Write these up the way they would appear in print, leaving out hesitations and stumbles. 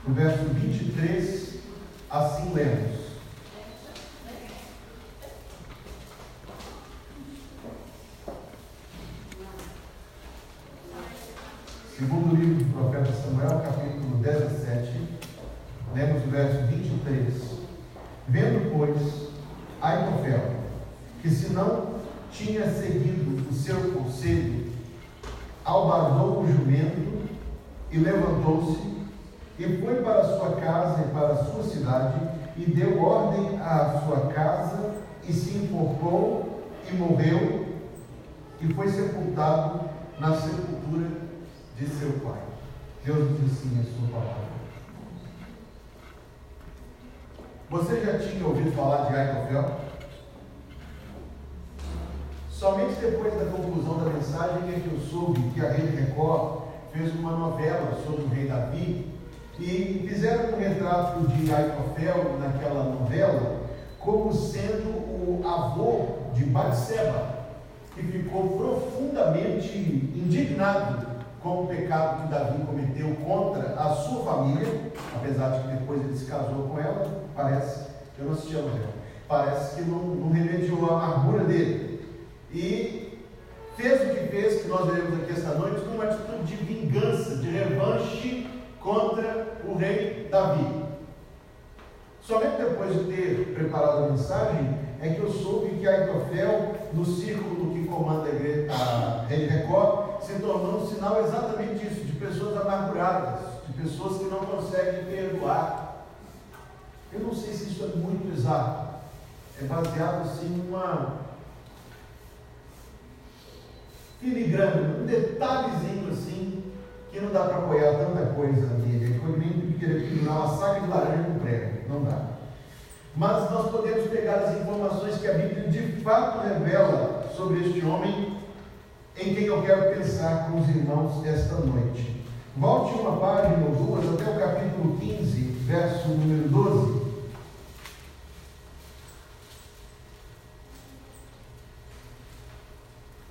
No verso 23, assim lemos. Segundo livro do profeta Samuel, capítulo 17, lemos o verso 23. Vendo, pois, Aitofel, que se não tinha seguido o seu conselho, albardou o jumento e levantou-se e foi para a sua casa e para a sua cidade e deu ordem à sua casa e se enforcou e morreu e foi sepultado na sepultura de seu pai. Deus diz assim a sua palavra. Você já tinha ouvido falar de Aitofel? Somente depois da conclusão da mensagem é que eu soube que a Rede Record fez uma novela sobre o rei Davi e fizeram um retrato de Aitofel naquela novela como sendo o avô de Batseba, que ficou profundamente indignado com o pecado que Davi cometeu contra a sua família, apesar de que depois ele se casou com ela, parece, eu não assisti a novela, parece que não remediou a amargura dele. E fez o que fez, que nós veremos aqui esta noite, numa atitude de vingança, de revanche contra o rei Davi. Somente depois de ter preparado a mensagem é que eu soube que Aitofel, no círculo que comanda a Rede Record, se tornou um sinal exatamente disso, de pessoas amarguradas, de pessoas que não conseguem perdoar. Eu não sei se isso é muito exato, é baseado assim numa filigrana, um detalhezinho assim, que não dá para apoiar tanta coisa nele. É nem querer pendurar uma saca de laranja no prego, não dá. Mas nós podemos pegar as informações que a Bíblia de fato revela sobre este homem, em quem eu quero pensar com os irmãos esta noite. Volte uma página ou duas até o capítulo 15, verso número 12.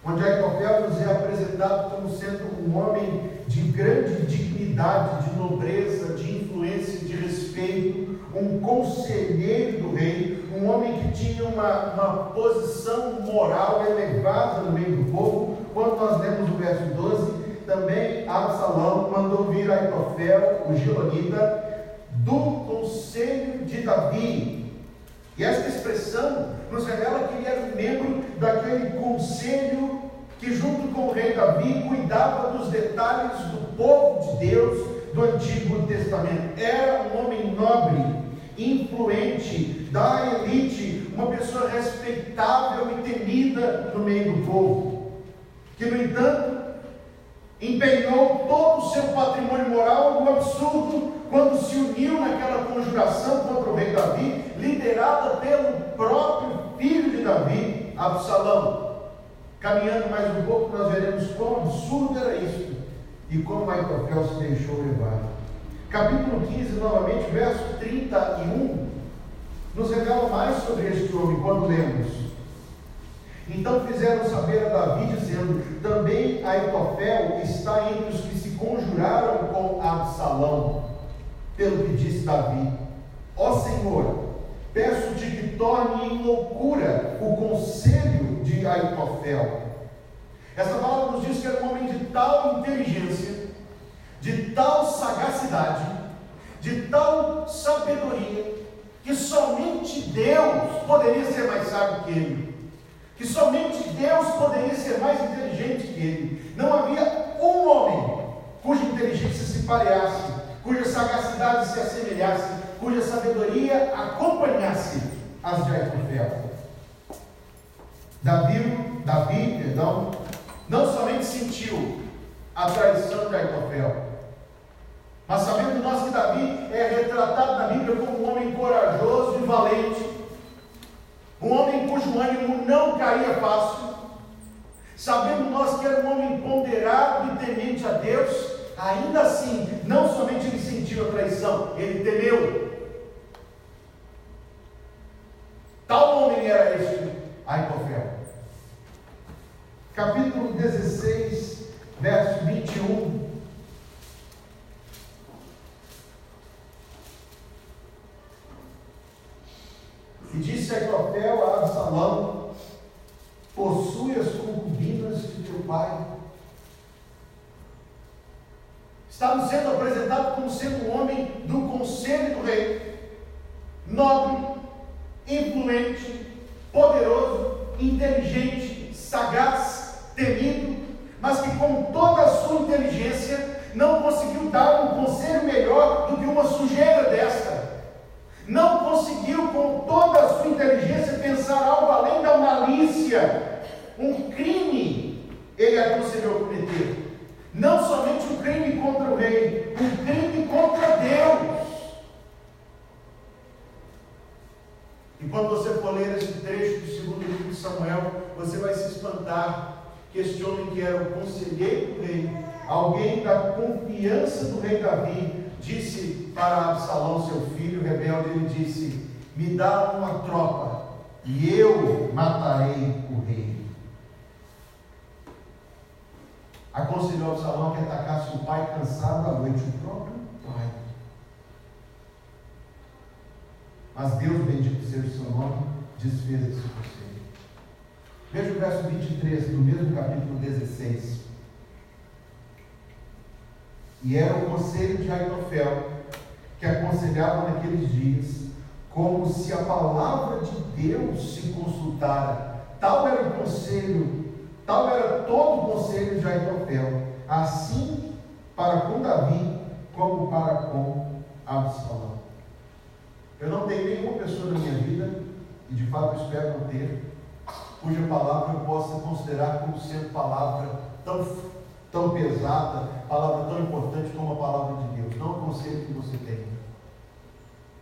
Onde Aitofel nos é apresentado como sendo um homem de grande dignidade, de nobreza, de influência, de respeito, um conselheiro do rei, um homem que tinha uma posição moral elevada no meio do povo. Quando nós lemos o verso 12, também Absalão mandou vir Aitofel, o Gilonita, do conselho de Davi. E esta expressão nos revela que ele era um membro daquele conselho que, junto com o rei Davi, cuidava dos detalhes do povo de Deus do Antigo Testamento. Era um homem nobre, influente, da elite, uma pessoa respeitável e temida no meio do povo, que, no entanto, empenhou todo o seu patrimônio moral no absurdo quando se uniu naquela conjuração contra o rei Davi, liderada pelo próprio filho de Davi, Absalão. Caminhando mais um pouco, nós veremos quão absurdo era isso e como Aitofel se deixou levar. Capítulo 15, novamente, verso 31, nos revela mais sobre este homem quando lemos. Então fizeram saber a Davi, dizendo: também Aitofel está entre os que se conjuraram com Absalão. Pelo que disse Davi: ó Senhor, peço-te que torne em loucura o conselho de Aitofel. Essa palavra nos diz que era um homem de tal inteligência, de tal sagacidade, de tal sabedoria, que somente Deus poderia ser mais sábio que ele, que somente Deus poderia ser mais inteligente que ele. Não havia um homem cuja inteligência se pareasse, cuja sagacidade se assemelhasse, cuja sabedoria acompanhasse as de Aitofel. Davi, não somente sentiu a traição de Aitofel, mas sabemos nós que Davi é retratado na Bíblia como um homem corajoso e valente, um homem cujo ânimo não caía fácil. Sabemos nós que era um homem ponderado e temente a Deus. Ainda assim, não somente ele sentiu a traição, ele temeu. Tal homem era este Aitofel. Capítulo 16, verso 21. Estava sendo apresentado como sendo um homem do conselho do rei, nobre, influente, poderoso, inteligente, sagaz, temido, mas que com toda a sua inteligência não conseguiu dar um conselho melhor do que uma sujeira desta. Não conseguiu com toda a sua inteligência pensar algo além da malícia. Um crime ele aconselhou cometer. Não somente um crime contra o rei, um crime contra Deus. E quando você for ler esse trecho do segundo livro de Samuel, você vai se espantar que este homem que era o conselheiro do rei, alguém da confiança do rei Davi, disse para Absalão, seu filho rebelde, ele disse: me dá uma tropa e eu matarei o rei. Aconselhou Absalão que atacasse o pai cansado da noite, o próprio pai. Mas Deus, bendito seja o seu nome, desfez esse conselho. Veja o verso 23 do mesmo capítulo 16. E era o conselho de Aitofel, que aconselhava naqueles dias, como se a palavra de Deus se consultara. Tal era o conselho, tal era todo o conselho de Aitofel, assim para com Davi, como para com Absalão. Eu não tenho nenhuma pessoa na minha vida, e de fato espero não ter, cuja palavra eu possa considerar como sendo palavra tão pesada, palavra tão importante como a palavra de Deus. Não o conselho que você tem.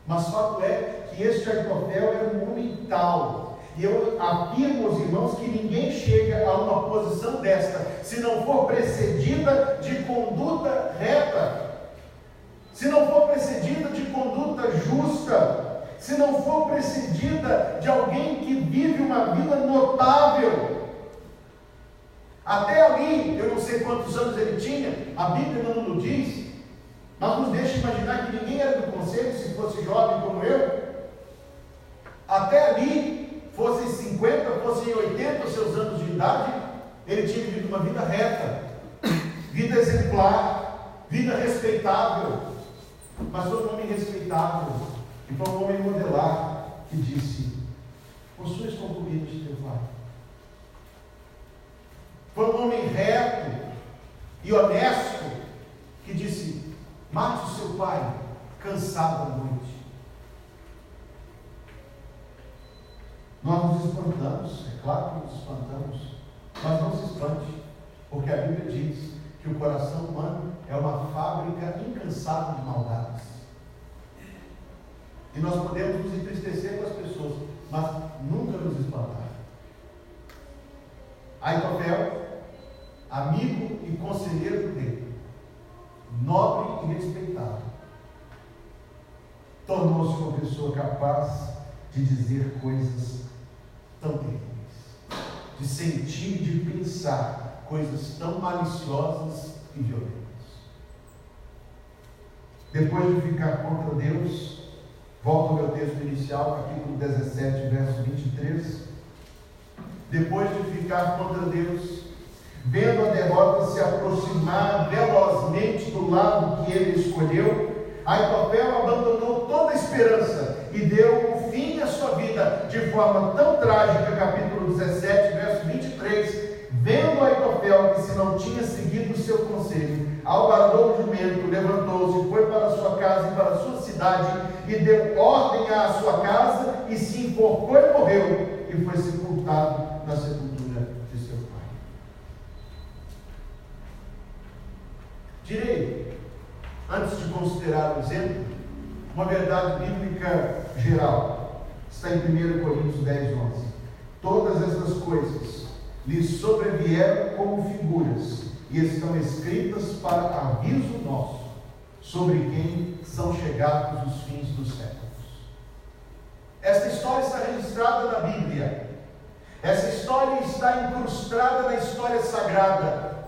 Mas fato é que este Aitofel era um homem tal. E eu afirmo aos irmãos que ninguém chega a uma posição desta se não for precedida de conduta reta, se não for precedida de conduta justa, se não for precedida de alguém que vive uma vida notável. Até ali, eu não sei quantos anos ele tinha, a Bíblia não nos diz, mas nos deixa imaginar que ninguém era do conselho, se fosse jovem como eu. Até ali, fossem 50, fossem 80 os seus anos de idade, ele tinha vivido uma vida reta, vida exemplar, vida respeitável. Mas foi um homem respeitável, e foi um homem modelar, que disse: possui as concubinas de teu pai. Foi um homem reto e honesto, que disse: mate o seu pai, cansado da noite. Nós nos espantamos, é claro que nos espantamos, mas não se espante, porque a Bíblia diz que o coração humano é uma fábrica incansável de maldades. E nós podemos nos entristecer com as pessoas, mas nunca nos espantar. Aitofel, amigo e conselheiro dele, nobre e respeitado, tornou-se uma pessoa capaz de dizer coisas tão terríveis, de sentir e de pensar coisas tão maliciosas e violentas. Depois de ficar contra Deus, volto ao meu texto inicial, capítulo 17, verso 23. Depois de ficar contra Deus, vendo a derrota se aproximar velozmente do lado que ele escolheu, Aitofel abandonou toda a esperança e deu um fim à sua vida de forma tão trágica. Capítulo 17, verso 23. Vendo Aitofel que se não tinha seguido o seu conselho, albardou o jumento, levantou-se, foi para a sua casa e para a sua cidade, e deu ordem à sua casa, e se enforcou e morreu, e foi sepultado na sepultura de seu pai. Direi, antes de considerar o exemplo, uma verdade bíblica geral. Está em 1 Coríntios 10, 11. Todas essas coisas lhes sobrevieram como figuras, e estão escritas para aviso nosso, sobre quem são chegados os fins dos séculos. Esta história está registrada na Bíblia. Essa história está incrustada na história sagrada,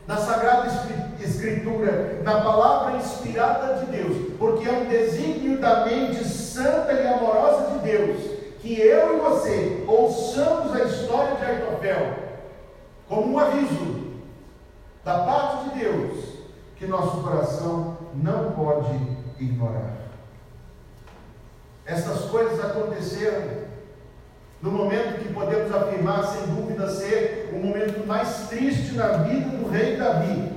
na Sagrada Escritura, na palavra inspirada de Deus, porque é um desígnio da mente santa e amorosa de Deus, que eu e você ouçamos a história de Aitofel como um aviso da parte de Deus, que nosso coração não pode ignorar. Essas coisas aconteceram no momento que podemos afirmar, sem dúvida, ser o momento mais triste na vida do rei Davi.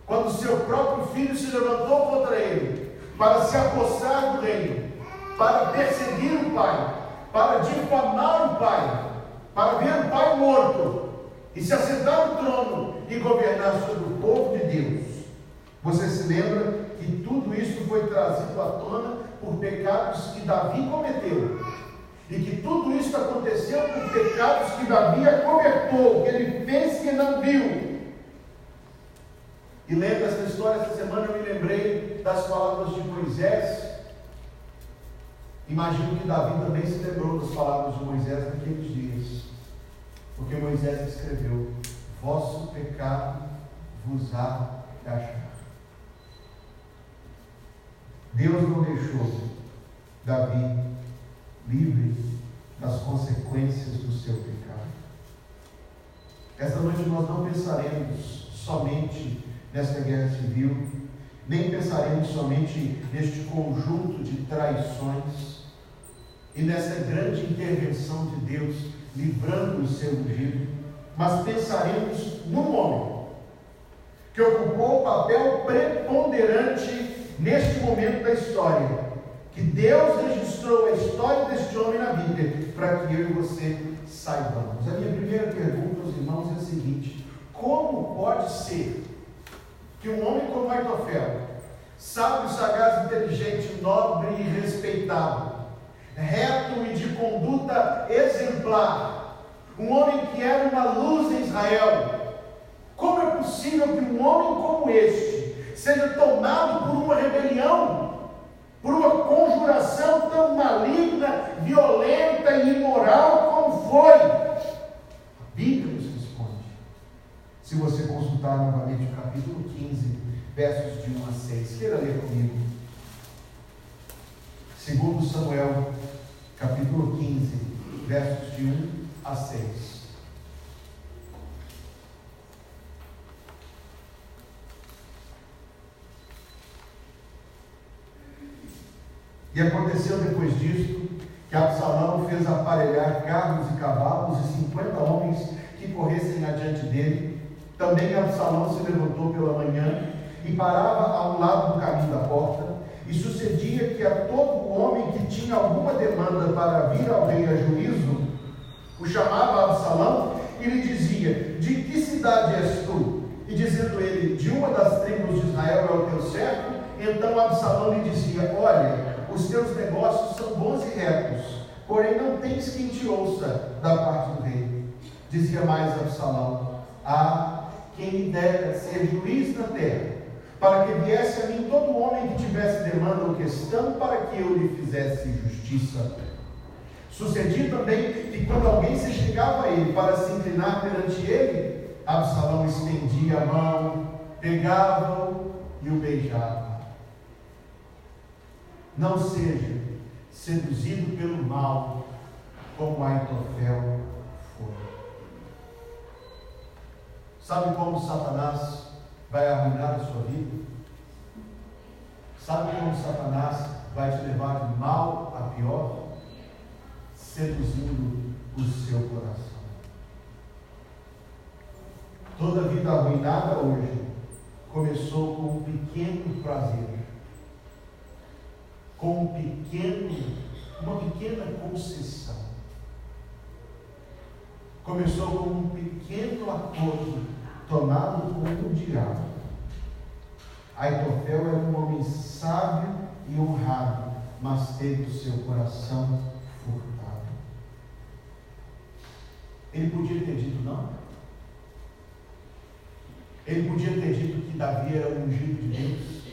Quando seu próprio filho se levantou contra ele, para se apossar do reino, para perseguir o pai, para difamar o pai, para ver o pai morto, e se assentar no trono e governar sobre o povo de Deus. Você se lembra que tudo isso foi trazido à tona por pecados que Davi cometeu, e que tudo isso aconteceu por pecados que Davi acobertou, que ele fez que não viu. E lendo essa história essa semana, eu me lembrei das palavras de Moisés. Imagino que Davi também se lembrou das palavras de Moisés naqueles dias, porque Moisés escreveu: vosso pecado vos há de achar. Deus não deixou Davi livre das consequências do seu pecado. Esta noite nós não pensaremos somente nesta guerra civil, nem pensaremos somente neste conjunto de traições e nessa grande intervenção de Deus livrando o seu ungido, mas pensaremos num homem que ocupou o papel preponderante neste momento da história, que Deus registrou a história deste homem na Bíblia, para que eu e você saibamos. A minha primeira pergunta aos irmãos é a seguinte: como pode ser que um homem como Aitofel, sábio, sagaz, inteligente, nobre e respeitado, reto e de conduta exemplar, um homem que era uma luz em Israel, como é possível que um homem como este seja tomado por uma rebelião, por uma conjuração tão maligna, violenta e imoral como foi? A Bíblia nos responde. Se você consultar novamente o capítulo 15, versos de 1 a 6, queira ler comigo. 2 Samuel, capítulo 15, versos de 1 a 6. E aconteceu depois disto, que Absalão fez aparelhar carros e cavalos e 50 homens que corressem adiante dele. Também Absalão se levantou pela manhã e parava a um lado do caminho da porta. E sucedia que a todo homem que tinha alguma demanda para vir ao rei a juízo, o chamava Absalão e lhe dizia: de que cidade és tu? E dizendo ele: de uma das tribos de Israel é o teu servo. Então Absalão lhe dizia: olha, os teus negócios são bons e retos, porém não tens quem te ouça da parte do rei. Dizia mais Absalão: quem me dera ser juiz na terra, para que viesse a mim todo homem que tivesse demanda ou questão, para que eu lhe fizesse justiça. Sucedia também que quando alguém se chegava a ele para se inclinar perante ele, Absalão estendia a mão, pegava-o e o beijava. Não seja seduzido pelo mal, como Aitofel foi. Sabe como Satanás vai arruinar a sua vida? Sabe como Satanás vai te levar de mal a pior? Seduzindo o seu coração. Toda vida arruinada hoje começou com um pequeno prazer, com uma pequena concessão. Começou com um pequeno acordo tomado com o diabo. Aitofel era um homem sábio e honrado, mas teve o seu coração furtado. Ele podia ter dito não. Ele podia ter dito que Davi era o ungido de Deus.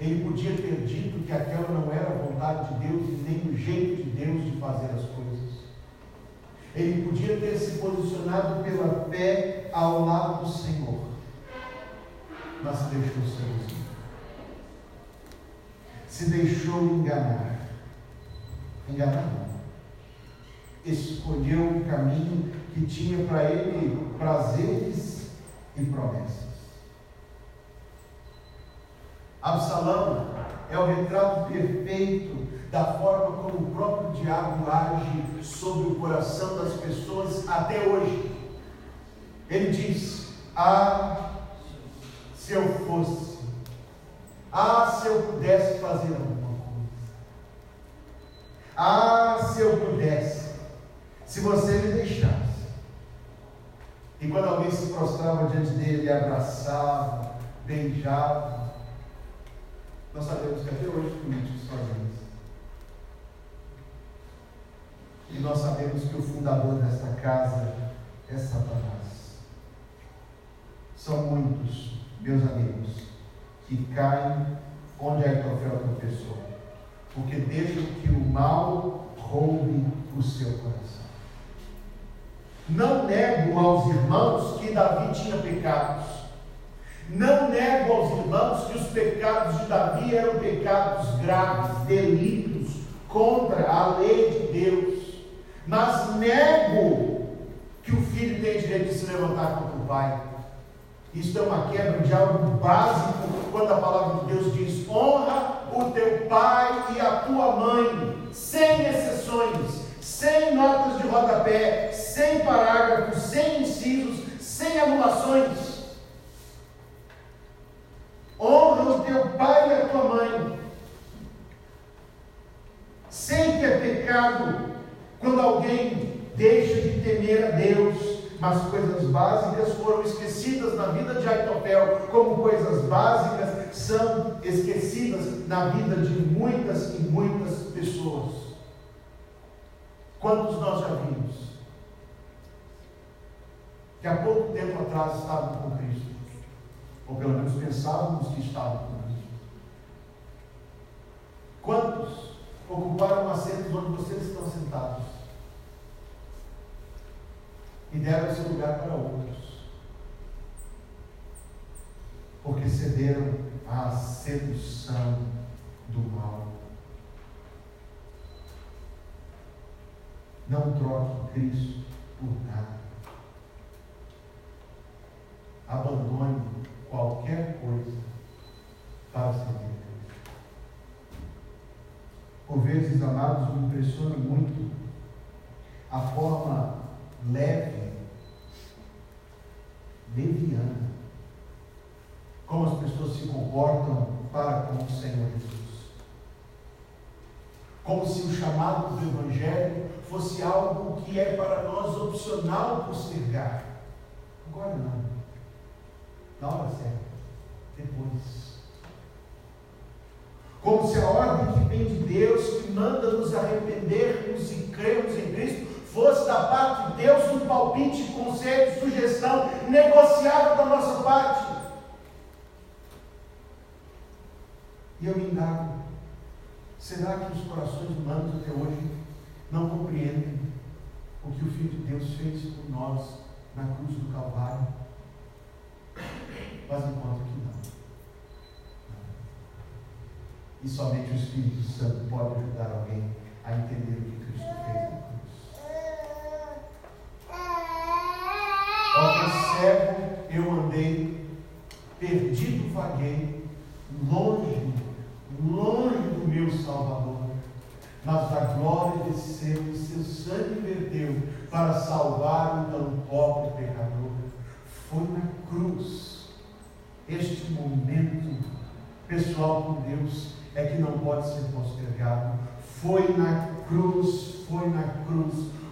Ele podia ter dito que aquela não era a vontade de Deus e nem o jeito de Deus de fazer as coisas. Ele podia ter se posicionado pela fé ao lado do Senhor, mas se deixou seduzir. Se deixou enganar. Enganar não. Escolheu um caminho que tinha para ele prazeres e promessas. Absalão é o retrato perfeito da forma como o próprio diabo age sobre o coração das pessoas até hoje. Ele diz: se eu fosse, se eu pudesse fazer alguma coisa, se eu pudesse, se você me deixasse. E quando alguém se prostrava diante dele, ele abraçava, beijava. Nós sabemos que até hoje políticos fazem isso. E nós sabemos que o fundador desta casa é Satanás. São muitos, meus amigos, que caem onde Aitofel tropeçou, porque deixam que o mal roube o seu coração. Não nego aos irmãos que Davi tinha pecados. Não nego aos irmãos que os pecados de Davi eram pecados graves, delitos contra a lei de Deus. Mas nego que o filho tem direito de se levantar contra o pai. Isso é uma quebra de algo básico quando a palavra de Deus diz: honra o teu pai e a tua mãe, sem exceções, sem notas de rodapé, sem parágrafos, sem incisos, sem anulações. Honra o teu pai e a tua mãe. Sei que é pecado quando alguém deixa de temer a Deus, mas coisas básicas foram esquecidas na vida de Aitofel, como coisas básicas são esquecidas na vida de muitas e muitas pessoas. Quantos nós já vimos que há pouco tempo atrás estavam com Cristo, ou pelo menos pensávamos que estavam com Cristo? Quantos ocuparam assentos onde vocês estão sentados e deram esse lugar para outros, porque cederam à sedução do mal? Não troque Cristo por nada. Abandone qualquer coisa para servir a Cristo. Por vezes, amados, me impressiona muito a forma leve, leviana, como as pessoas se comportam para com o Senhor Jesus. Como se o chamado do Evangelho fosse algo que é para nós opcional postergar. Agora não. Na hora certa. Depois. Como se a ordem que vem de Deus, que manda nos arrependermos e crermos em Cristo, fosse da parte de Deus um palpite, conselho, sugestão negociável da nossa parte. E eu me indago: será que os corações humanos até hoje não compreendem o que o Filho de Deus fez por nós na cruz do Calvário? Mas enquanto que não. E somente o Espírito Santo pode ajudar alguém a entender o que Cristo fez na cruz. Ó, cego eu andei, perdido vaguei, longe do meu Salvador, mas da glória desceu e seu sangue verteu para salvar um tão pobre pecador. Foi na cruz. Este momento pessoal com Deus é que não pode ser postergado. Foi na cruz,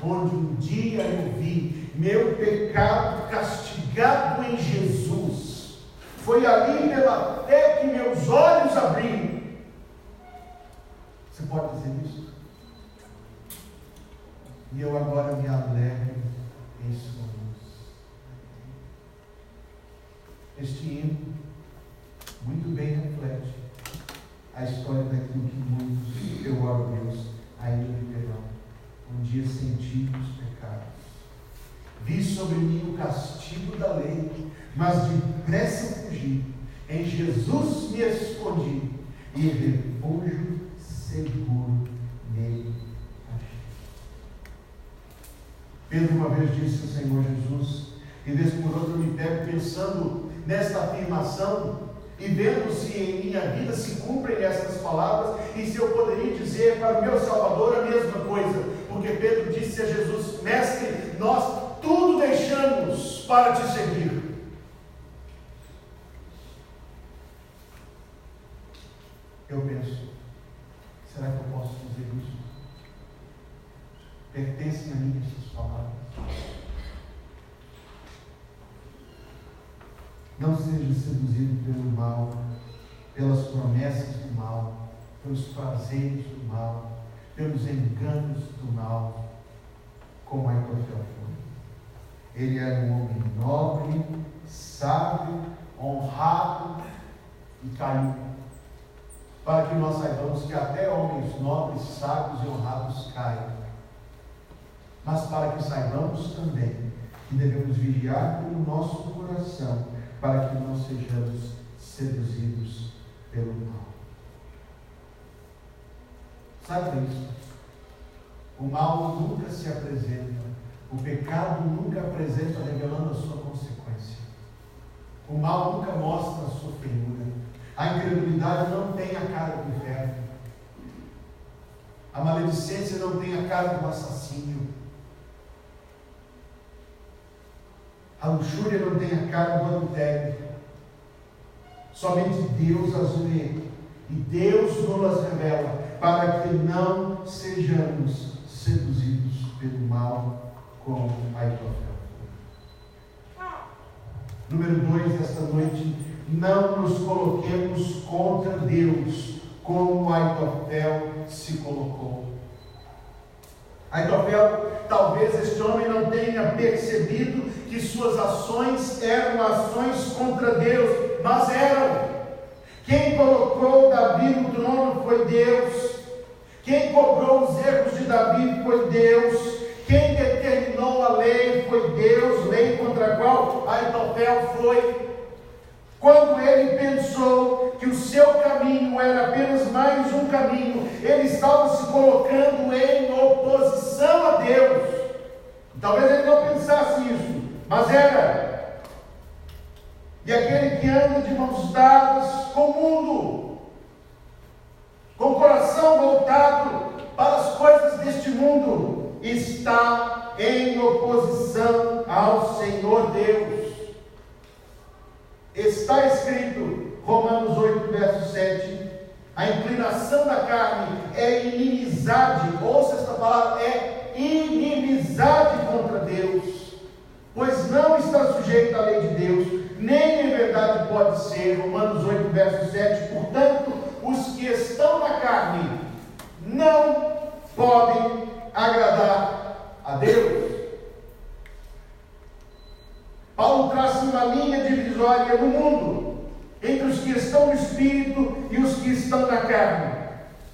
onde um dia eu vi meu pecado castigado em Jesus. Foi ali pela fé que meus olhos abriram. Você pode dizer isso? E eu agora me alegro em sua luz. Este hino muito bem reflete a história daquilo que muitos, eu oro a Deus, ainda viverão. Um dia senti os pecados. Vi sobre mim o castigo da lei, mas depressa fugi. Em Jesus me escondi e refúgio seguro nele achei. Pedro uma vez disse ao Senhor Jesus: E vez por outra eu me pego pensando nesta afirmação e vendo se em minha vida se cumprem essas palavras e se eu poderia dizer para o meu Salvador a mesma coisa. Porque Pedro disse a Jesus: Mestre, nós tudo deixamos para te seguir. Eu penso, será que eu posso dizer isso? Pertencem a mim essas palavras? Não seja seduzido pelo mal, pelas promessas do mal, pelos prazeres do mal, pelos enganos do mal, como Aitofel foi. Ele era um homem nobre, sábio, honrado e caiu. Para que nós saibamos que até homens nobres, sábios e honrados caem. Mas para que saibamos também que devemos vigiar pelo nosso coração, para que não sejamos seduzidos pelo mal. Sabe isso? O mal nunca se apresenta, o pecado nunca apresenta revelando a sua consequência. O mal nunca mostra a sua feiura. A incredulidade não tem a cara do inferno. A maledicência não tem a cara do assassínio. A luxúria não tem a cara do adultério. Somente Deus as vê e Deus nos revela para que não sejamos seduzidos pelo mal como Aitofel. Número 2 desta noite: não nos coloquemos contra Deus como Aitofel se colocou. Aitofel, talvez este homem não tenha percebido que suas ações eram ações contra Deus, mas eram. Quem colocou Davi no trono foi Deus. Quem cobrou os erros de Davi foi Deus. Quem determinou a lei foi Deus, lei contra a qual Aitofel foi. Quando ele pensou que o seu caminho era apenas mais um caminho, ele estava se colocando em oposição a Deus. Talvez ele não pensasse isso, mas era. E aquele que anda de mãos dadas com o mundo, com o coração voltado para as coisas deste mundo, está em oposição ao Senhor Deus. Está escrito, Romanos 8, verso 7, a inclinação da carne é inimizade, ouça esta palavra, é inimizade contra Deus, pois não está sujeito à lei de Deus, nem em verdade pode ser. Romanos 8, verso 7, portanto, os que estão na carne não podem agradar a Deus. Paulo traça uma linha divisória no mundo, entre os que estão no Espírito e os que estão na carne,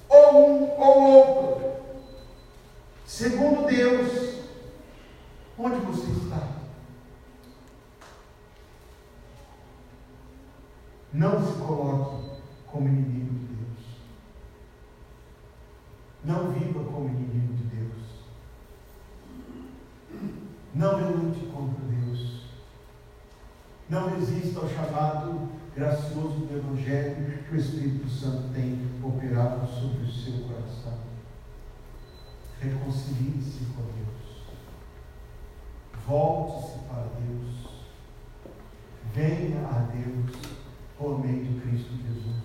ou um ou outro. Segundo Deus, onde você está? Não se coloque como inimigo de Deus. Não viva como inimigo de Deus. Não relute contra Deus. Não resista ao chamado gracioso do Evangelho que o Espírito Santo tem operado sobre o seu coração. Reconcilie-se com Deus. Volte-se para Deus. Venha a Deus por meio de Cristo Jesus.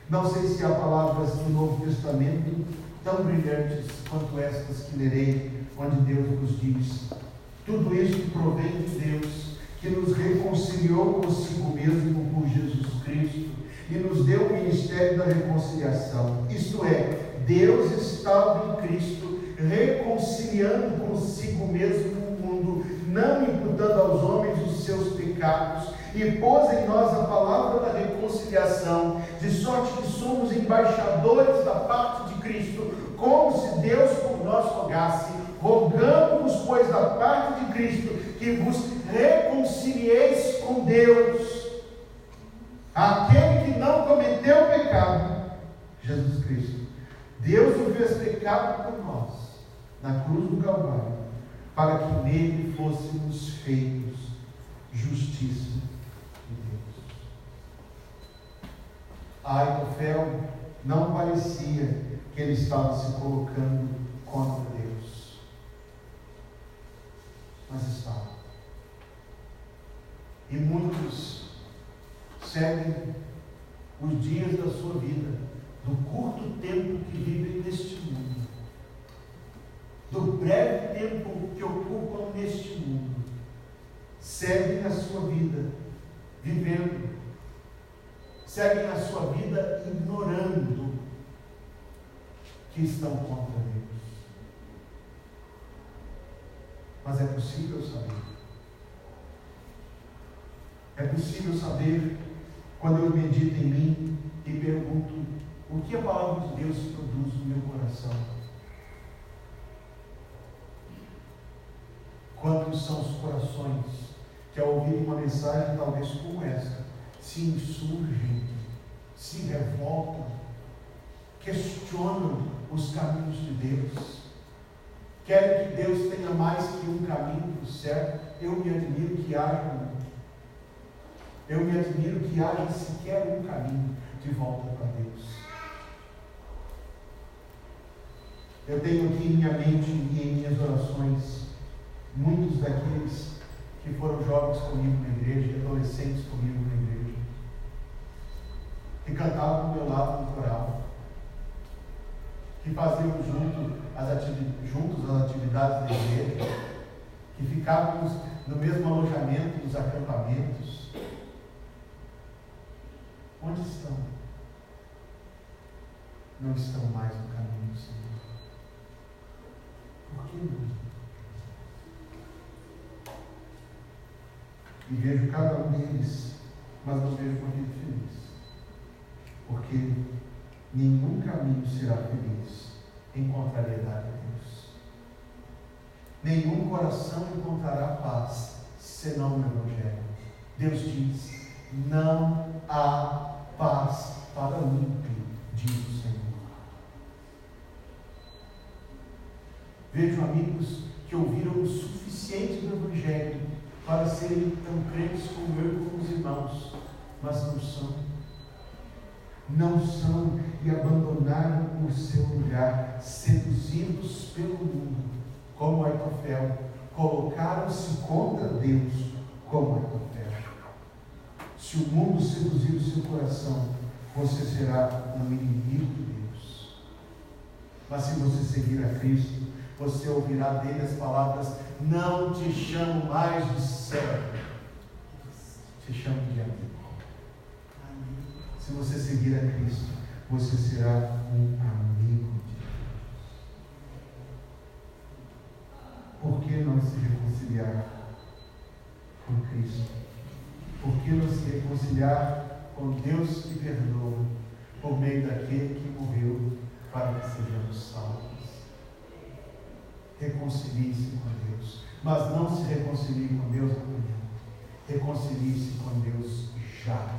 Não sei se há palavras do Novo Testamento tão brilhantes quanto estas que lerei, onde Deus nos diz: tudo isto provém de Deus, que nos reconciliou consigo mesmo por Jesus Cristo e nos deu o ministério da reconciliação. Isto é, Deus estava em Cristo, reconciliando consigo mesmo o mundo, não imputando aos homens os seus pecados, e pôs em nós a palavra da reconciliação, de sorte que somos embaixadores da parte de Cristo, como se Deus por nós rogasse. Rogamos-vos, pois, da parte de Cristo, que vos reconcilieis com Deus. Aquele que não cometeu pecado, Jesus Cristo, Deus o fez pecado por nós, na cruz do Calvário, para que nele fôssemos feitos justiça de Deus. Aitofel não parecia que ele estava se colocando contra Deus, mas estava. E muitos seguem os dias da sua vida, do curto tempo que vivem neste mundo, do breve tempo que ocupam neste mundo, seguem a sua vida vivendo, seguem a sua vida ignorando que estão contra Deus. Mas é possível saber. É possível saber quando eu medito em mim e pergunto o que a palavra de Deus produz no meu coração. Quantos são os corações que, ao ouvir uma mensagem talvez como esta, se insurgem, se revoltam, questionam os caminhos de Deus, querem que Deus tenha mais que um caminho do certo? Eu me admiro que haja sequer um caminho de volta para Deus. Eu tenho aqui em minha mente e em minhas orações muitos daqueles que foram jovens comigo na igreja, adolescentes comigo na igreja, que cantavam ao meu lado no coral, que faziam juntos as atividades da igreja, que ficávamos no mesmo alojamento dos acampamentos. Onde estão? Não estão mais no caminho do Senhor. Por que não? E vejo cada um deles, mas não vejo uma vida feliz. Porque nenhum caminho será feliz em contrariedade a Deus. Nenhum coração encontrará paz senão no Evangelho. Deus diz: não há paz para o ímpio, diz o Senhor. Vejo amigos que ouviram o suficiente do Evangelho para serem tão crentes como eu e como os irmãos, mas não são. Não são e abandonaram o seu lugar, seduzidos pelo mundo, como Aitofel, colocaram-se contra Deus, como Aitofel. Se o mundo seduzir o seu coração, você será um inimigo de Deus. Mas se você seguir a Cristo, você ouvirá dele as palavras: não te chamo mais de servo, te chamo de amigo. Se você seguir a Cristo, você será um amigo de Deus. Por que não se reconciliar com Cristo? Por que não se reconciliar com Deus que perdoa, por meio daquele que morreu para que sejamos salvos? Reconcilie-se com Deus, mas não se reconcilie com Deus amanhã. Reconcilie-se com Deus já.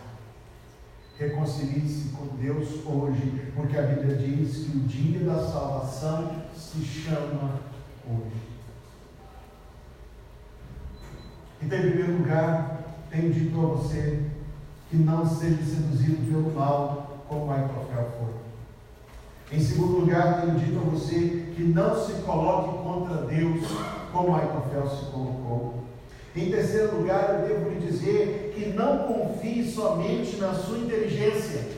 Reconcilie-se com Deus hoje, porque a Bíblia diz que o dia da salvação se chama hoje. Então, em primeiro lugar, tenho dito a você que não seja seduzido pelo mal, como Aitofel foi. Em segundo lugar, tenho dito a você que não se coloque contra Deus, como Aitofel se colocou. Em terceiro lugar, eu devo lhe dizer que não confie somente na sua inteligência,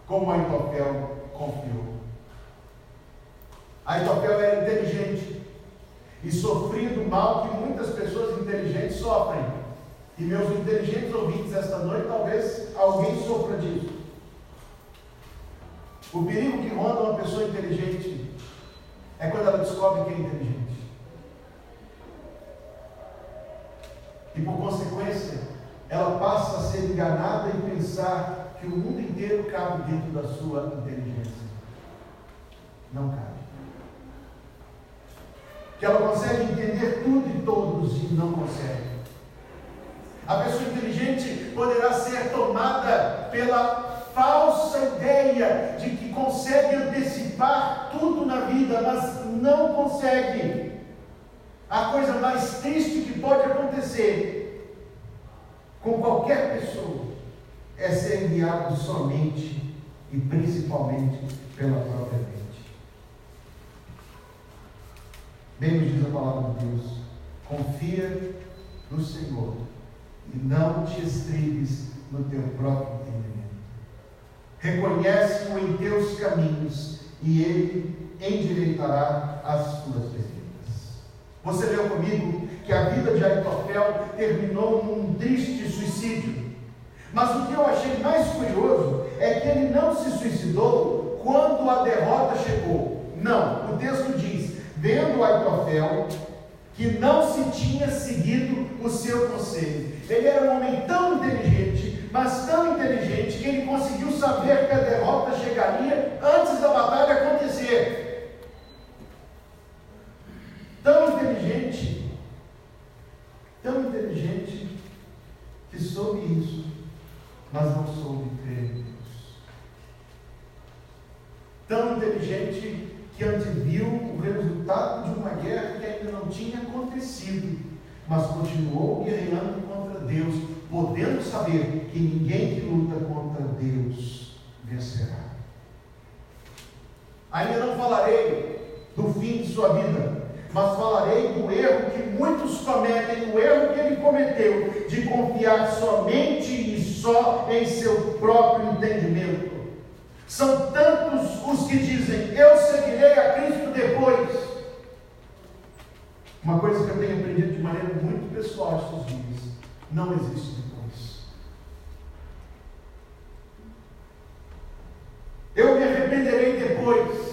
como Aitofel confiou. Aitofel era inteligente e sofria do mal que muitas pessoas inteligentes sofrem. E meus inteligentes ouvintes esta noite, talvez alguém sofra disso. O perigo que ronda uma pessoa inteligente é quando ela descobre que é inteligente. E por consequência, ela passa a ser enganada e pensar que o mundo inteiro cabe dentro da sua inteligência. Não cabe. Que ela consegue entender tudo e todos e não consegue. A pessoa inteligente poderá ser tomada pela falsa ideia de que consegue antecipar tudo na vida, mas não consegue. A coisa mais triste que pode acontecer com qualquer pessoa é ser guiado somente e principalmente pela própria mente. Bem nos diz a palavra de Deus: confia no Senhor e não te estribes no teu próprio entendimento. Reconhece-o em teus caminhos e Ele endireitará as tuas veredas. Você leu comigo que a vida de Aitofel terminou num triste suicídio. Mas o que eu achei mais curioso é que ele não se suicidou quando a derrota chegou. Não, o texto diz: vendo Aitofel que não se tinha seguido o seu conselho. Ele era um homem tão inteligente, mas tão inteligente, que ele conseguiu saber que a derrota chegaria antes da batalha acontecer. Tão inteligente, que soube isso, mas não soube crer em Deus. Tão inteligente que anteviu o resultado de uma guerra que ainda não tinha acontecido, mas continuou guerreando contra Deus, podendo saber que ninguém que luta contra Deus vencerá. Ainda não falarei do fim de sua vida, mas falarei do erro que muitos cometem, o erro que ele cometeu, de confiar somente e só em seu próprio entendimento. São tantos os que dizem: eu seguirei a Cristo depois. Uma coisa que eu tenho aprendido de maneira muito pessoal estes dias: não existe depois. Eu me arrependerei depois.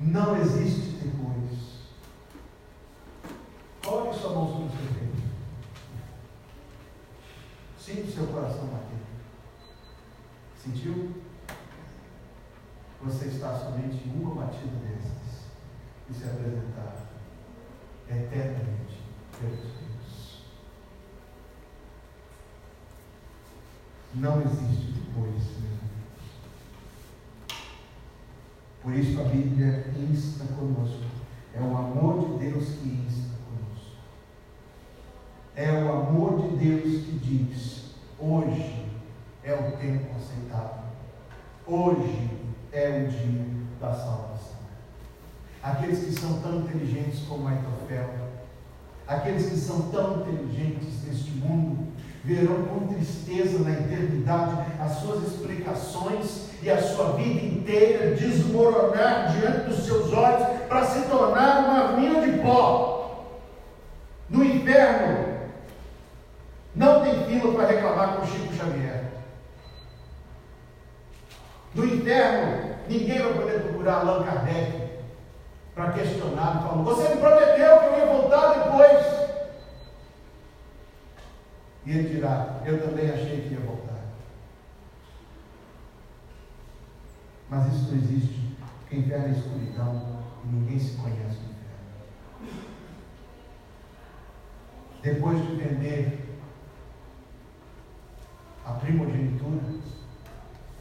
Não existe depois. Coloque sua mão sobre o seu peito. Sinta o seu coração bater. Sentiu? Você está somente em uma batida dessas e se apresentar eternamente perante Deus. Não existe depois, meus amigos. Por isso a Bíblia insta conosco. É o amor de Deus que insta conosco. É o amor de Deus que diz: hoje é o tempo aceitável. Hoje é o dia da salvação. Aqueles que são tão inteligentes como Aitofel, aqueles que são tão inteligentes neste mundo, verão com tristeza na eternidade as suas explicações e a sua vida inteira desmoronar diante dos seus olhos para se tornar uma mina de pó. No inferno não tem fila para reclamar com Chico Xavier. No inferno ninguém vai poder procurar Allan Kardec para questionar, falando: você me prometeu que eu ia voltar depois. E ele dirá: eu também achei que ia voltar. Mas isso não existe, porque o inferno é escuridão e ninguém se conhece no inferno. Depois de vender a primogenitura,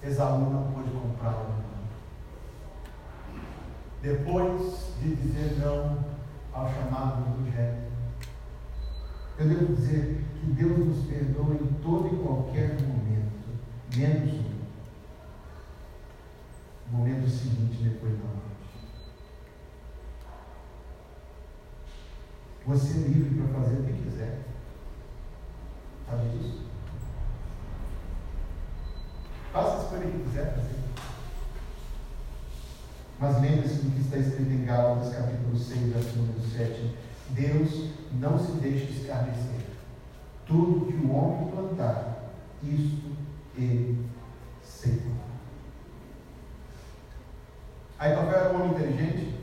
Esaú não pôde comprá-la. Depois de dizer não ao chamado do gênero, eu devo dizer que Deus nos perdoa em todo e qualquer momento, menos um. O momento seguinte, depois da morte. Você é livre para fazer o que quiser. Sabe disso? Faça a escolha que quiser fazer. Mas lembre-se do que está escrito em Gálatas, capítulo 6, versículo 7. Deus não se deixa escarnecer. Tudo que o homem plantar, isto ele semeia. Aitofel era um homem inteligente.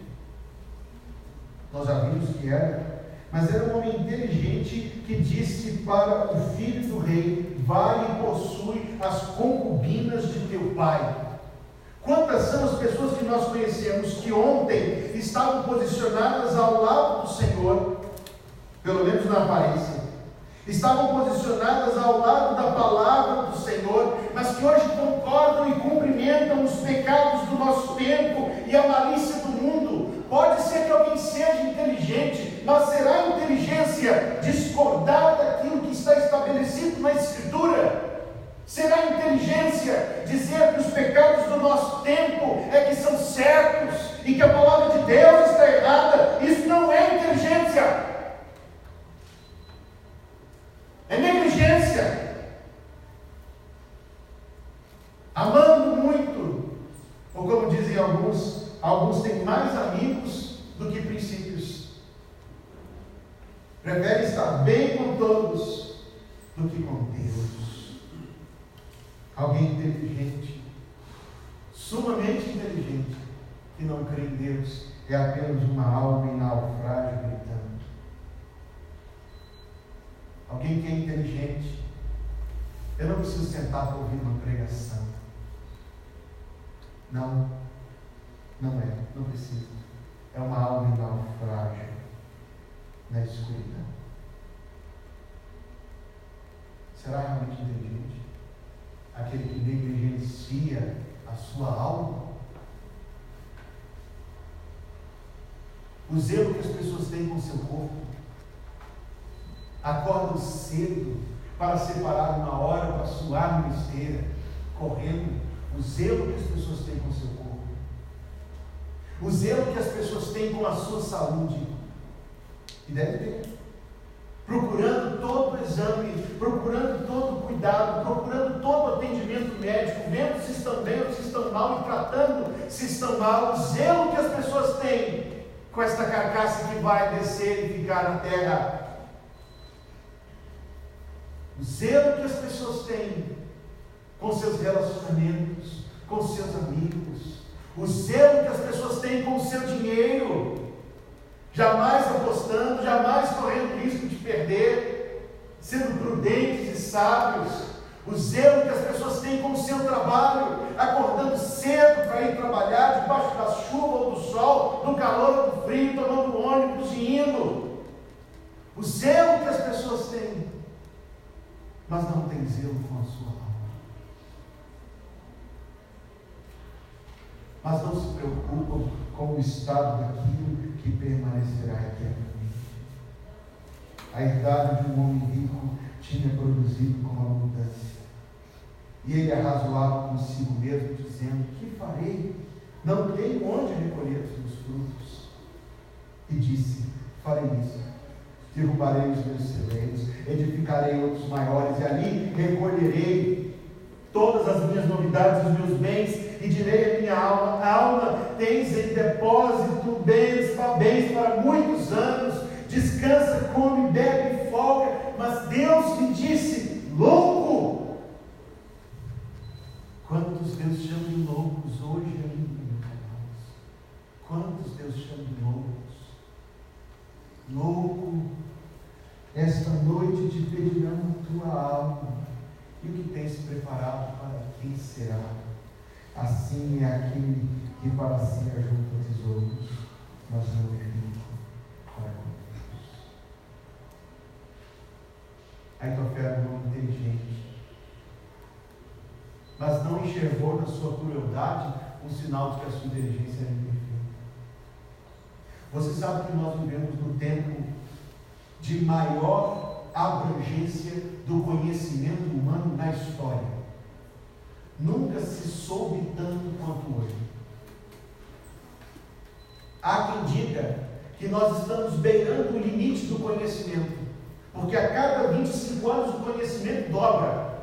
Nós já vimos que era. Mas era um homem inteligente que disse para o filho do rei: vai e possui as concubinas de teu pai. Quantas são as pessoas que nós conhecemos que ontem estavam posicionadas ao lado do Senhor, pelo menos na aparência, estavam posicionadas ao lado da palavra do Senhor, mas que hoje concordam e cumprimentam os pecados do nosso tempo e a malícia do mundo. Pode ser que alguém seja inteligente, mas será a inteligência discordar daquilo que está estabelecido na Escritura? Será a inteligência dizer que os pecados do nosso tempo é que são certos e que a palavra de Deus está errada? Isso não é inteligência, é negligência. Amando muito, ou como dizem alguns têm mais amigos do que princípios. Prefere estar bem com todos do que com Deus. Alguém inteligente, sumamente inteligente, que não crê em Deus, é apenas uma alma em naufrágio gritando. Alguém que é inteligente, eu não preciso sentar para ouvir uma pregação. Não é, não precisa. É uma alma em naufrágio na escuridão. Será realmente inteligente aquele que negligencia a sua alma? O zelo que as pessoas têm com o seu corpo, acordam cedo para separar uma hora para suar numa esteira, correndo. O zelo que as pessoas têm com o seu corpo, o zelo que as pessoas têm com a sua saúde, e deve ter, procurando todo o exame, procurando todo o cuidado, procurando todo o atendimento médico, vendo se estão bem ou se estão mal e tratando se estão mal. O zelo que as pessoas têm com esta carcaça que vai descer e ficar na terra, o zelo que as pessoas têm com seus relacionamentos, com seus amigos, o zelo que as pessoas têm com o seu dinheiro, jamais apostando, jamais correndo risco de perder, sendo prudentes e sábios, o zelo que as pessoas têm com o seu trabalho, acordando cedo para ir trabalhar, debaixo da chuva ou do sol, do calor ou do frio, tomando ônibus e indo, o zelo que as pessoas têm, mas não tem zelo com a sua alma. Mas não se preocupam com o estado daquilo que permanecerá eternamente. A herdade de um homem rico tinha produzido com a abundância. E ele arrazoava consigo mesmo, dizendo: que farei? Não tenho onde recolher os meus frutos. E disse: farei isso. Derrubarei os meus celeiros, edificarei outros maiores, e ali recolherei todas as minhas novidades, os meus bens, e direi à minha alma: alma, tens em depósito bens para muitos anos, descansa, come, bebe e folga. Mas Deus lhe disse: louco! Quantos Deus chama de loucos hoje ainda, meus irmãos? Quantos Deus chama de loucos? Louco, esta noite te pedirão a tua alma, e o que tens preparado para quem será? Assim é aquele que para si ajunta tesouros, mas não é rico para com Deus. Aitofel é um homem inteligente, mas não enxergou na sua crueldade um sinal de que a sua inteligência era imperfeita. Você sabe que nós vivemos no tempo de maior abrangência do conhecimento humano na história. Nunca se soube tanto quanto hoje. Há quem diga que nós estamos beirando o limite do conhecimento, porque a cada 25 anos o conhecimento dobra.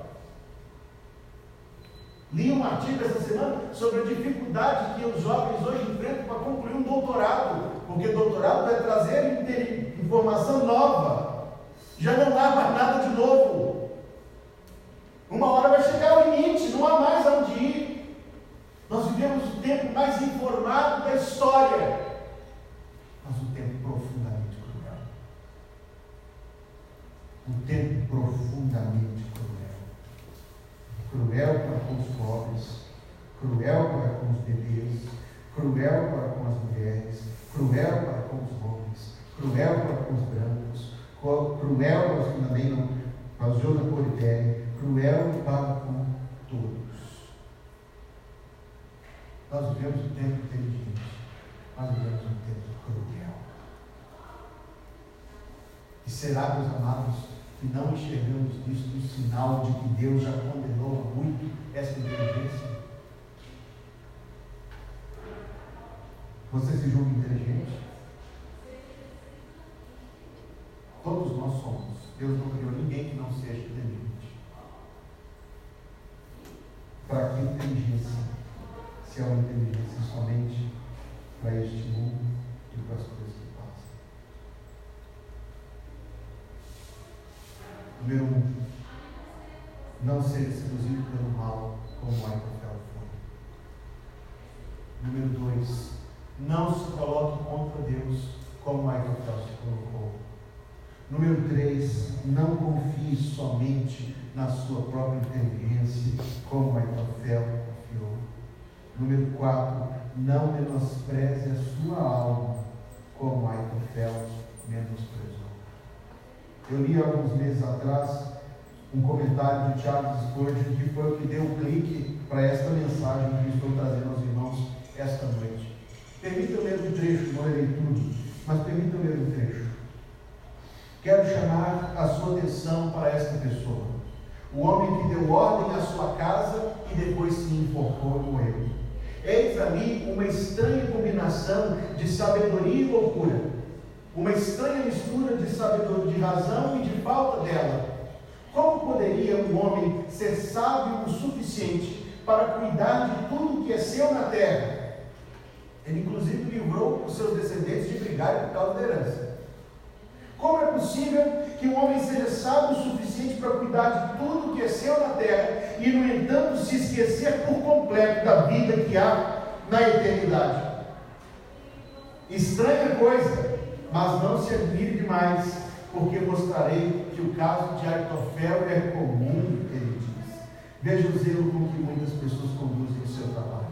Li um artigo essa semana sobre a dificuldade que os jovens hoje enfrentam para concluir um doutorado, porque doutorado vai trazer informação nova, já não há mais nada de novo. Uma hora vai chegar ao limite, não há mais aonde ir. Nós vivemos o tempo mais informado da história, mas um tempo profundamente cruel. Um tempo profundamente cruel. Cruel para com os pobres, cruel para com os bebês, cruel para com as mulheres, cruel para com os homens, cruel para com os brancos, cruel para os que também não, para os de outra cor de pele, cruel para com todos. Nós vivemos um tempo inteligente, mas vivemos um tempo cruel. E será, meus amados, que não enxergamos nisso um sinal de que Deus já condenou muito essa inteligência? Você se julga inteligente? Todos nós somos. Deus não criou ninguém que não seja inteligente. Para que inteligência? Se é uma inteligência somente para este mundo e para as coisas que passam. Número 1. Não seja seduzido pelo mal, como Aitofel foi. Número 2. Não se coloque contra Deus, como Aitofel se colocou. Número 3. Não confie somente na sua própria inteligência, como Aitofel confiou. Número 4. Não menospreze a sua alma, como Aitofel menosprezou. Eu li alguns meses atrás um comentário de Charles Spurgeon, que foi o que deu o clique para esta mensagem que estou trazendo aos irmãos esta noite. Permita-me ler um trecho, não lerei tudo, mas permita-me ler um trecho. Quero chamar a sua atenção para esta pessoa. O homem que deu ordem à sua casa e depois se enforcou e morreu. Eis ali uma estranha combinação de sabedoria e loucura. Uma estranha mistura de sabedoria, de razão e de falta dela. Como poderia um homem ser sábio o suficiente para cuidar de tudo que é seu na terra? Ele inclusive livrou os seus descendentes de brigarem por causa da herança. Como é possível que um homem seja sábio o suficiente para cuidar de tudo que é seu na terra e, no entanto, se esquecer por completo da vida que há na eternidade? Estranha coisa, mas não se admire demais, porque mostrarei que o caso de Aitofel é comum, ele diz. Veja o zelo com que muitas pessoas conduzem o seu trabalho.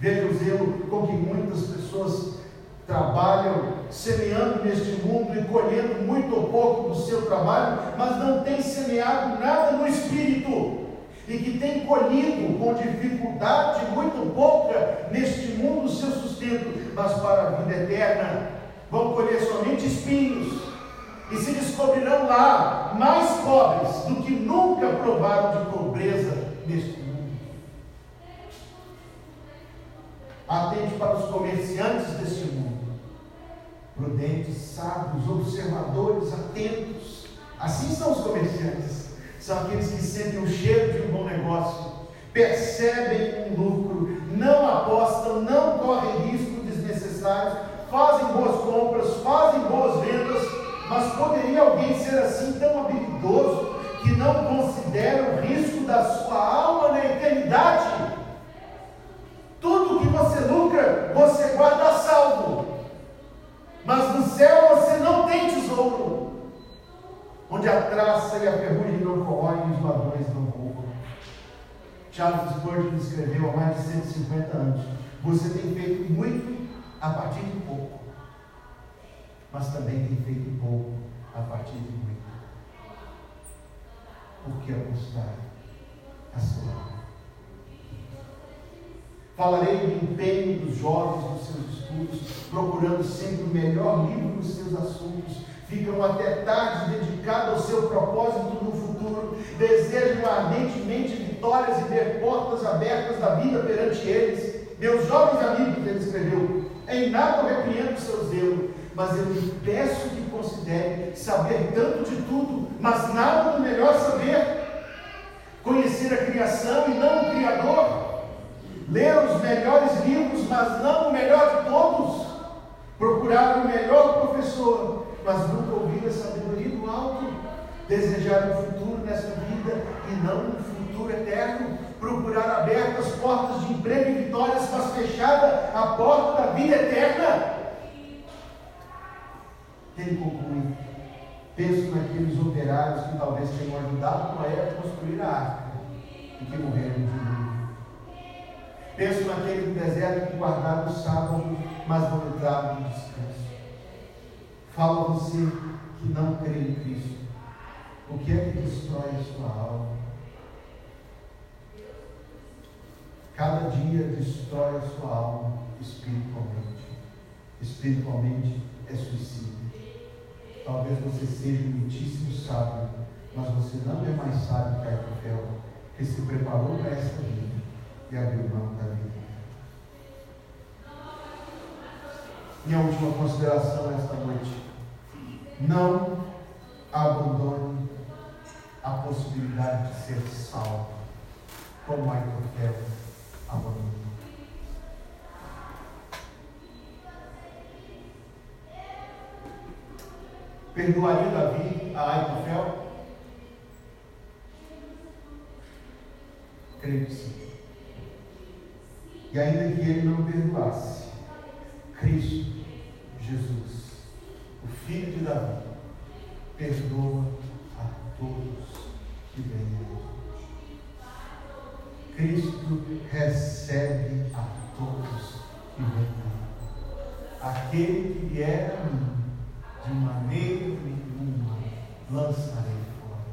Veja o zelo com que muitas pessoas trabalham semeando neste mundo e colhendo muito ou pouco do seu trabalho, mas não tem semeado nada no Espírito, e que tem colhido com dificuldade muito pouca neste mundo o seu sustento, mas para a vida eterna vão colher somente espinhos, e se descobrirão lá mais pobres do que nunca provaram de pobreza neste mundo. Atente para os comerciantes deste mundo, prudentes, sábios, observadores, atentos. Assim são os comerciantes. São aqueles que sentem o cheiro de um bom negócio, percebem um lucro, não apostam, não correm riscos desnecessários, fazem boas compras, fazem boas vendas. Mas poderia alguém ser assim tão habilidoso que não considera o risco da sua alma na eternidade? Tudo que você lucra, você guarda a salvo. Mas no céu você não tem tesouro, onde a traça e a ferrugem não corroem e os ladrões não roubam. Charles Spurgeon escreveu há mais de 150 anos: você tem feito muito a partir de pouco, mas também tem feito pouco a partir de muito. Por que apostar a sua alma? Falarei do empenho dos jovens nos seus estudos, procurando sempre o melhor livro nos seus assuntos. Ficam até tarde dedicados ao seu propósito no futuro, desejam ardentemente vitórias e ver portas abertas da vida perante eles. Meus jovens amigos, ele escreveu, em nada eu repreendo o seu zelo, mas eu lhe peço que considere saber tanto de tudo, mas nada do melhor saber. Conhecer a criação e não o Criador. Ler os melhores livros, mas não o melhor de todos. Procurar o melhor professor, mas nunca ouvir a sabedoria do alto. Desejar um futuro nesta vida e não um futuro eterno. Procurar abertas portas de emprego e vitórias, mas fechada a porta da vida eterna. Ele conclui: penso naqueles operários que talvez tenham ajudado Noé a construir a arca e que morreram de dilúvio. Penso naquele do deserto que guardaram o sábado, mas não entraram no descanso. Fala a você que não crê em Cristo. O que é que destrói a sua alma? Cada dia destrói a sua alma espiritualmente. Espiritualmente é suicídio. Talvez você seja um muitíssimo sábio, mas você não é mais sábio que Aitofel, que se preparou para esta vida e abriu mão da vida. Minha última consideração esta noite: não abandone a possibilidade de ser salvo, como Aitofel abandonou. Perdoaria Davi a Aitofel? Creio que sim. E ainda que ele não perdoasse, Cristo Jesus, o Filho de Davi, perdoa a todos que vêm a Ele. Cristo recebe a todos que vêm a Ele. Aquele que vier a mim, de maneira nenhuma lançarei fora.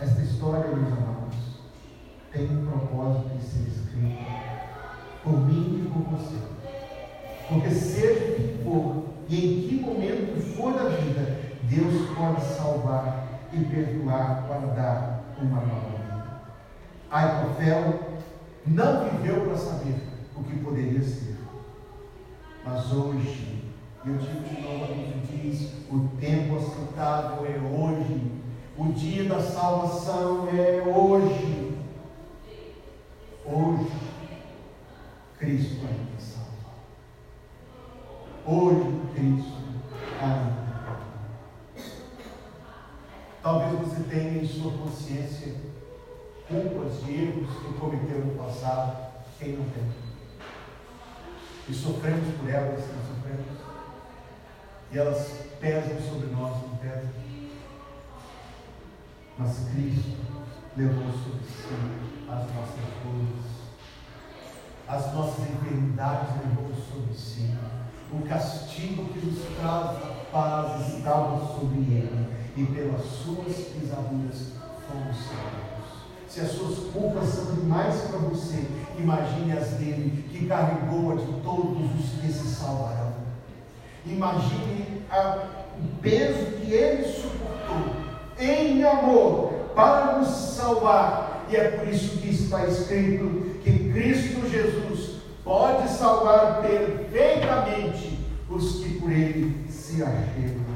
Esta história, meus amados, tem um propósito de ser escrita por mim e por você. Porque seja o que for e em que momento for da vida, Deus pode salvar e perdoar para dar uma nova vida. Aitofel não viveu para saber o que poderia ser. Mas hoje, eu digo de novo, a Bíblia diz, o tempo aceitável é hoje, o dia da salvação é hoje. Hoje, Cristo ainda salva. Hoje, Cristo ainda. Talvez você tenha em sua consciência culpas de erros que cometeu no passado. Quem não tem? E sofremos por elas, não sofremos? E elas pesam sobre nós, não pesam? Mas Cristo levou sobre si as nossas dores, as nossas enfermidades levou sobre si. O castigo que nos traz a paz estava sobre ele, e pelas suas pisaduras fomos salvos. Se as suas culpas são demais para você, imagine as dele, que carregou a de todos os que se salvarão. Imagine o peso que ele suportou em amor para nos salvar. E é por isso que está escrito que Cristo Jesus pode salvar perfeitamente os que por ele se achegam.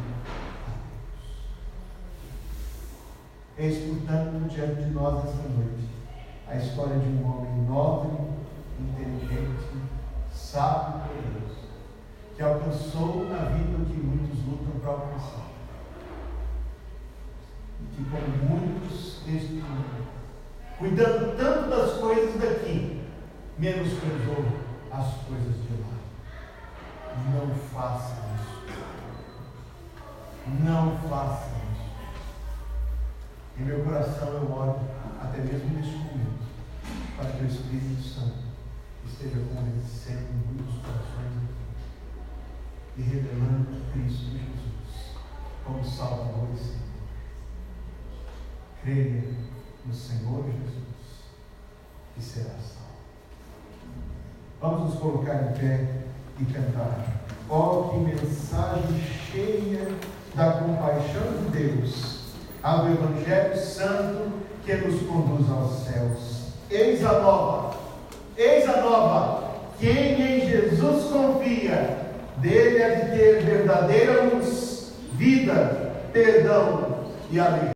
Eis, portanto, diante de nós esta noite a história de um homem nobre, inteligente, sábio e poderoso, que alcançou na vida o que muitos lutam para alcançar, e que, como muitos neste mundo, cuidando tanto das coisas daqui, menosprezou as coisas de lá. Não faça isso. Não faça isso. Em meu coração eu oro, até mesmo neste momento, para que o Espírito Santo esteja convencendo muitos corações aqui e revelando Cristo Jesus como Salvador e Senhor. Creia no Senhor Jesus e será salvo. Vamos nos colocar em pé e cantar. Oh, que mensagem cheia da compaixão de Deus, ao Evangelho Santo que nos conduz aos céus. Eis a nova, quem em Jesus confia, dele há de ter verdadeira luz, vida, perdão e alegria.